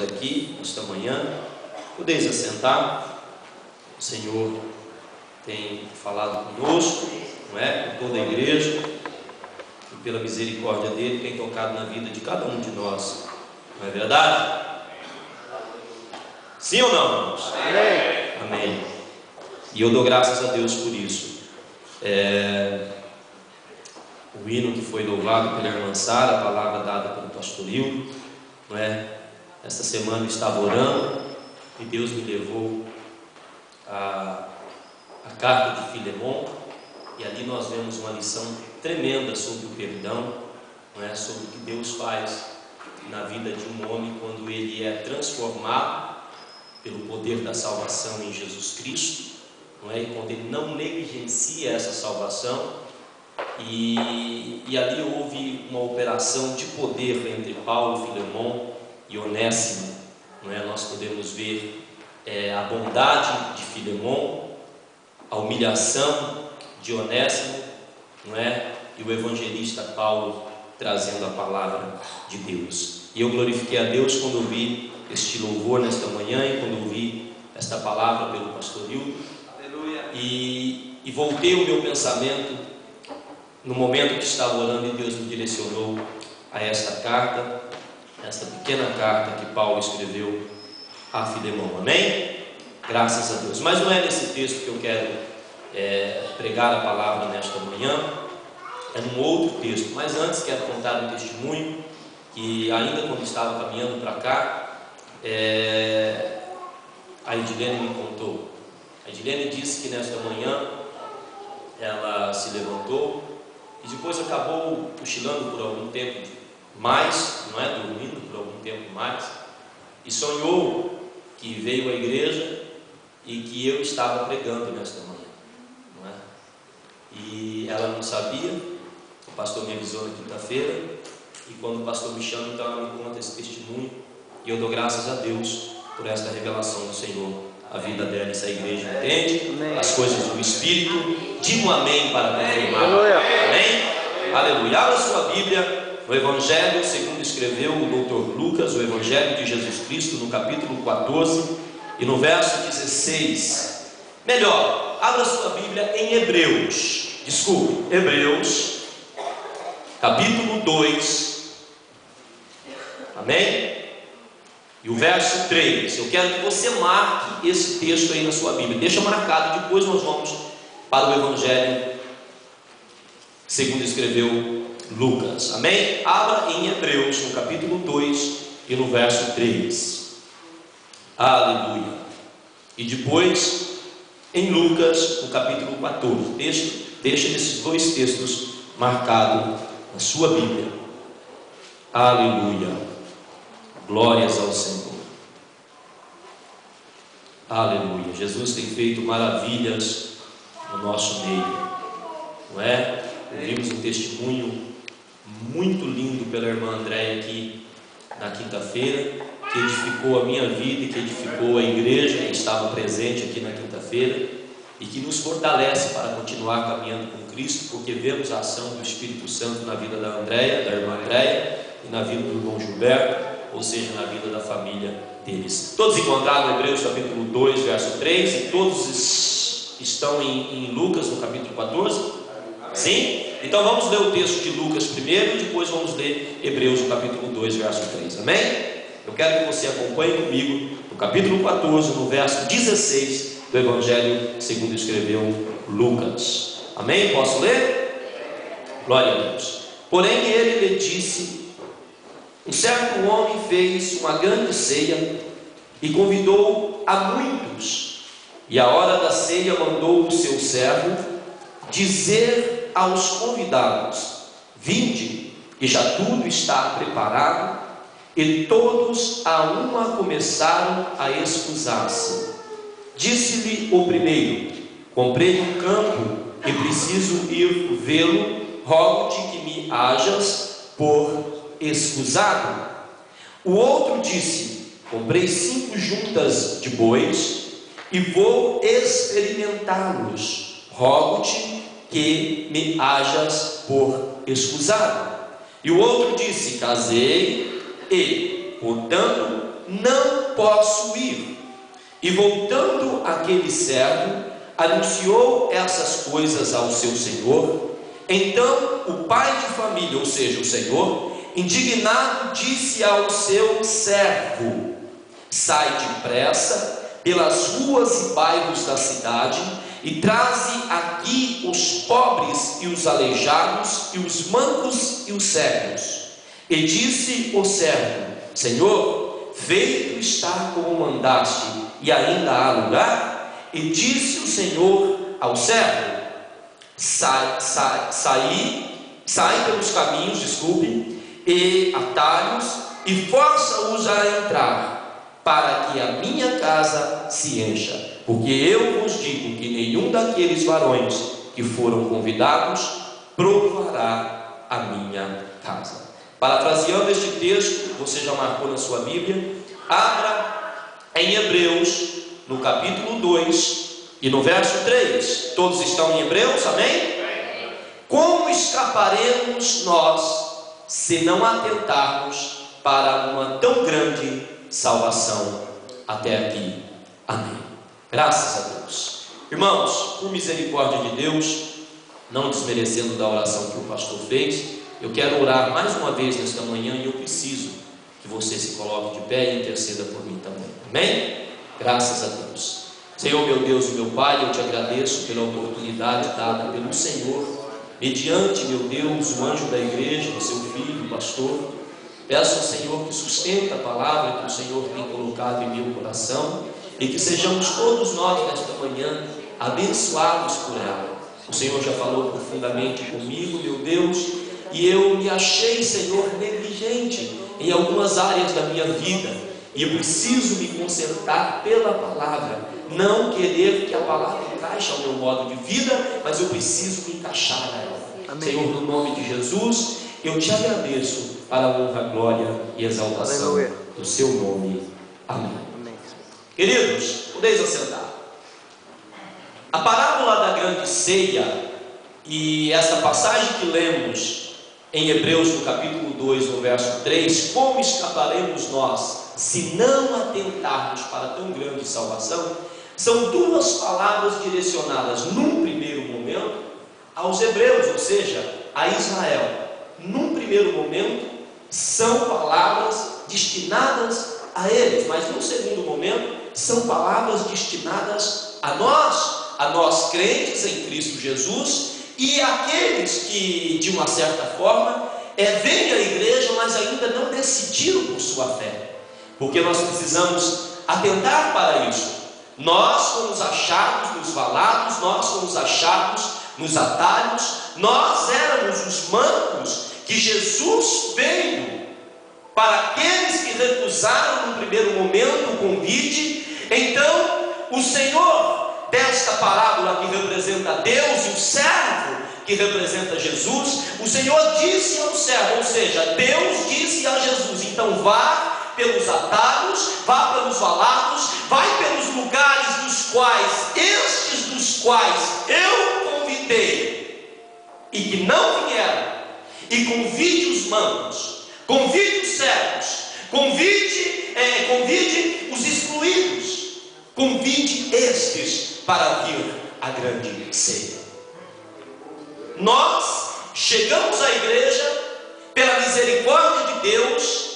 Aqui, esta manhã, podeis assentar. O Senhor tem falado conosco, não é? Com toda a igreja, e pela misericórdia dele tem tocado na vida de cada um de nós, não é verdade? Sim ou não, irmãos? Amém. Amém. E eu dou graças a Deus por isso. O hino que foi louvado pela irmã Sara, a palavra dada pelo pastor Hildo, não é? Esta semana eu estava orando e Deus me levou a carta de Filemon, e ali nós vemos uma lição tremenda sobre o perdão, não é? Sobre o que Deus faz na vida de um homem quando ele é transformado pelo poder da salvação em Jesus Cristo, não é? E quando ele não negligencia essa salvação, e ali houve uma operação de poder entre Paulo, Filemon e Onésimo, não é? Nós podemos ver a bondade de Filemon, a humilhação de Onésimo, não é? E o evangelista Paulo trazendo a palavra de Deus. E eu glorifiquei a Deus quando ouvi este louvor nesta manhã e quando ouvi esta palavra pelo pastor Hildo. Aleluia. E voltei o meu pensamento no momento que estava orando, e Deus me direcionou a esta carta, esta pequena carta que Paulo escreveu a Filemon. Amém? Graças a Deus. Mas não é nesse texto que eu quero pregar a palavra nesta manhã, é num outro texto. Mas antes quero contar um testemunho que ainda quando estava caminhando para cá, a Edilene me contou. A Edilene disse que nesta manhã ela se levantou e depois acabou cochilando por algum tempo mais, não é? Dormindo por algum tempo mais, e sonhou que veio à igreja e que eu estava pregando nesta manhã, não é? E ela não sabia, o pastor me avisou na quinta-feira, e quando o pastor me chama, então ela me conta esse testemunho, e eu dou graças a Deus por esta revelação do Senhor. A vida dela, essa igreja entende as coisas do Espírito. Diga um amém para confirmar. Amém? Aleluia. Abra sua Bíblia no Evangelho segundo escreveu o doutor Lucas, o Evangelho de Jesus Cristo, no capítulo 14 e no verso 16. Melhor, abra sua Bíblia em Hebreus. Desculpe, Hebreus, capítulo 2. Amém? E o verso 3, eu quero que você marque esse texto aí na sua Bíblia. Deixa marcado, depois nós vamos para o Evangelho segundo escreveu Lucas. Amém? Abra em Hebreus, no capítulo 2 e no verso 3. Aleluia. E depois em Lucas, no capítulo 14. Deixa esses dois textos marcados na sua Bíblia. Aleluia. Glórias ao Senhor. Aleluia. Jesus tem feito maravilhas no nosso meio, não é? Ouvimos um testemunho muito lindo pela irmã Andréia aqui na quinta-feira, que edificou a minha vida e que edificou a igreja que estava presente aqui na quinta-feira, e que nos fortalece para continuar caminhando com Cristo, porque vemos a ação do Espírito Santo na vida da Andréia, da irmã Andréia, e na vida do irmão Gilberto, ou seja, na vida da família deles. Todos encontraram Hebreus capítulo 2, verso 3, e todos estão em Lucas no capítulo 14? Sim? Então vamos ler o texto de Lucas primeiro e depois vamos ler Hebreus no capítulo 2, verso 3. Amém? Eu quero que você acompanhe comigo no capítulo 14, no verso 16 do Evangelho segundo escreveu Lucas. Amém? Posso ler? Glória a Deus. Porém ele lhe disse: um certo homem fez uma grande ceia e convidou a muitos, e à hora da ceia mandou o seu servo dizer aos convidados: vinde, que já tudo está preparado. E todos a uma começaram a escusar-se. Disse-lhe o primeiro: comprei um campo e preciso ir vê-lo, rogo-te que me hajas por escusado. O outro disse: comprei 5 juntas de bois e vou experimentá-los, rogo-te que me hajas por escusado. E o outro disse: casei e, portanto, não posso ir. E voltando aquele servo, anunciou essas coisas ao seu senhor. Então o pai de família, ou seja, o senhor, indignado, disse ao seu servo: sai depressa pelas ruas e bairros da cidade e traze aqui os pobres e os aleijados e os mancos e os cegos. E disse o servo: Senhor, feito está como mandaste, e ainda há lugar? E disse o Senhor ao servo: sai pelos caminhos, e atalhos, e força-os a entrar, para que a minha casa se encha. Porque eu vos digo que nenhum daqueles varões que foram convidados provará a minha casa. Parafraseando este texto, você já marcou na sua Bíblia, abra em Hebreus, no capítulo 2 e no verso 3. Todos estão em Hebreus, amém? Como escaparemos nós se não atentarmos para uma tão grande salvação até aqui? Amém. Graças a Deus. Irmãos, por misericórdia de Deus, não desmerecendo da oração que o pastor fez, eu quero orar mais uma vez nesta manhã, e eu preciso que você se coloque de pé e interceda por mim também. Amém? Graças a Deus. Senhor, meu Deus e meu Pai, eu te agradeço pela oportunidade dada pelo Senhor, mediante, meu Deus, o anjo da igreja, o seu filho, o pastor. Peço ao Senhor que sustenta a palavra que o Senhor tem colocado em meu coração, e que sejamos todos nós nesta manhã abençoados por ela. O Senhor já falou profundamente comigo, meu Deus, e eu me achei, Senhor, negligente em algumas áreas da minha vida, e eu preciso me consertar pela palavra, não querer que a palavra encaixe ao meu modo de vida, mas eu preciso me encaixar nela. Amém. Senhor, no nome de Jesus, eu te agradeço para a honra, glória e exaltação do seu nome. Amém. Amém. Queridos, podeis assentar. A parábola da grande ceia e esta passagem que lemos em Hebreus no capítulo 2, no verso 3, como escaparemos nós se não atentarmos para tão grande salvação, são duas palavras direcionadas num primeiro momento aos hebreus, ou seja, a Israel. Num primeiro momento são palavras destinadas a eles, mas num segundo momento são palavras destinadas a nós crentes em Cristo Jesus, e aqueles que, de uma certa forma, vêm à igreja, mas ainda não decidiram por sua fé, porque nós precisamos atentar para isso. Nós fomos achados nos valados, nós fomos achados nos atalhos, nós éramos os mancos que Jesus veio para aqueles que recusaram no primeiro momento o convite. Então o Senhor desta parábola, que representa Deus, e o servo, que representa Jesus, o Senhor disse ao servo, ou seja, Deus disse a Jesus: então vá pelos atalhos, vá pelos valados, vai pelos lugares dos quais eu convidei e que não vieram, e convide os mancos, convide os cegos, convide os excluídos, convide estes para vir à grande ceia. Nós chegamos à igreja pela misericórdia de Deus.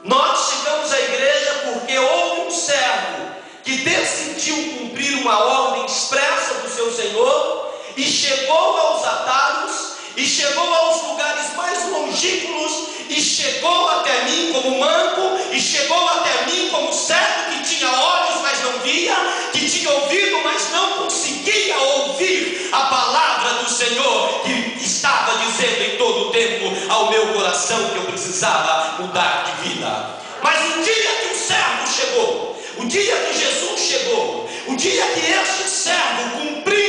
Nós chegamos à igreja porque houve um servo que decidiu cumprir uma ordem expressa do seu Senhor, e chegou aos atalhos, e chegou aos lugares mais longínquos, e chegou até mim como manco, e chegou até mim como cego, que tinha olhos mas não via, que tinha ouvido mas não conseguia ouvir a palavra do Senhor, que estava dizendo em todo o tempo ao meu coração que eu precisava mudar de vida. Mas o dia que o servo chegou, o dia que Jesus chegou, o dia que este servo cumpriu